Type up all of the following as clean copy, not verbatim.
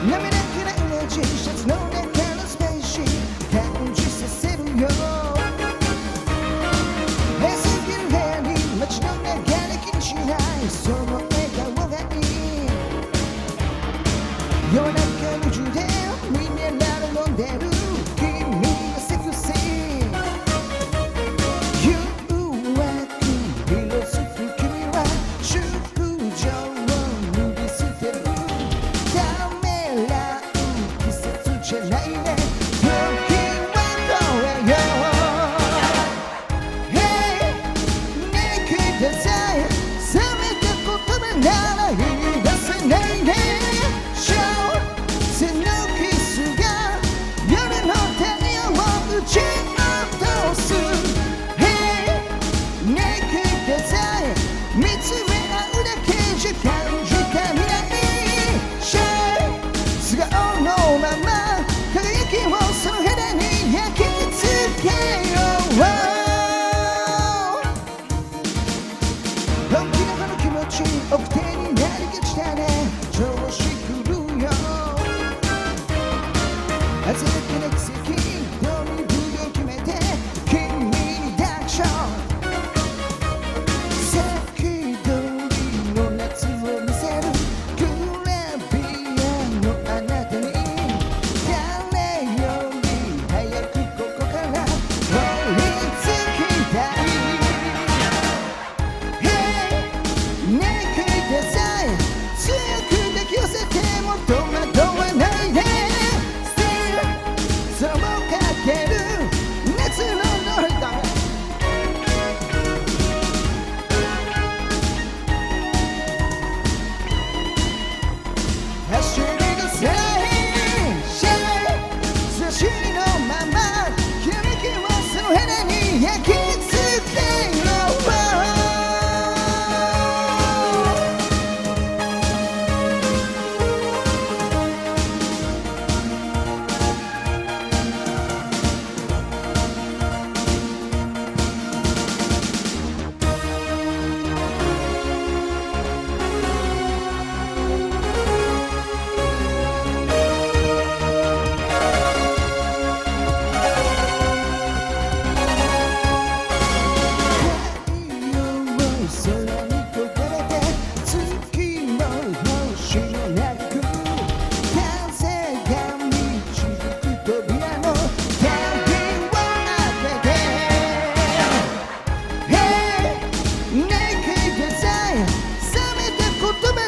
滑らかなイメージシャツの中のスペーシー感じさせるよ平すぎる部屋に街の流れ気にしないその笑顔がいい夜中の充電ミネラル飲んでる君がセクシー誘惑色づく君は淑女を脱ぎ捨てるためらう季節じゃないね時はどうよ Hey naked desire 冷めた言葉なら言い出せないね背のキスが夜の太陽を打ち落とす Hey naked desire 見つめ合うだけじゃ感じかみないシャイ素顔のまま輝きをその肌に焼き付けよう本気のこの気持ち奥手になりがちだね調子狂うよ鮮やかな奇跡どうにぶを決めて君に抱きしょさっき通りの夏を見せるグラビアのあなたに誰より早くここから追いつきたい Hey naked desire 強く抱き寄せても戸惑わないでそうかける熱のノリだ走り出せシャイ差しのままきらめきをその肌に焼き付けよう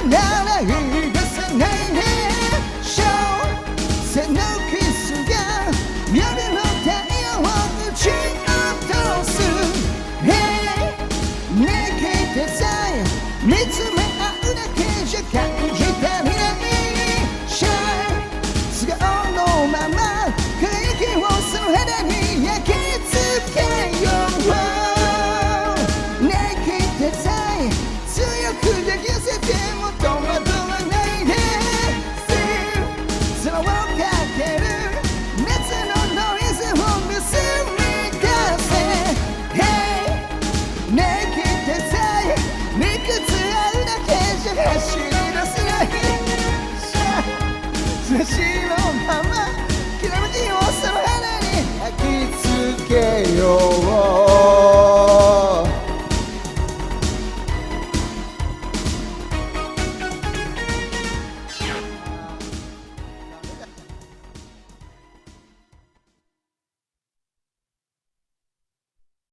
なら言い出せないね背のキスが夜の太陽を打ち落とす Hey naked desire 見つめ合うだけじゃ感じたみないシャイ素顔のまま輝きをその肌に焼き付けよう Naked desire 強く抱き寄せても戸惑わないで Still 空をかける夏のノイズを盗み出せ Hey naked desire 理屈合うだけじゃ走り出せない差し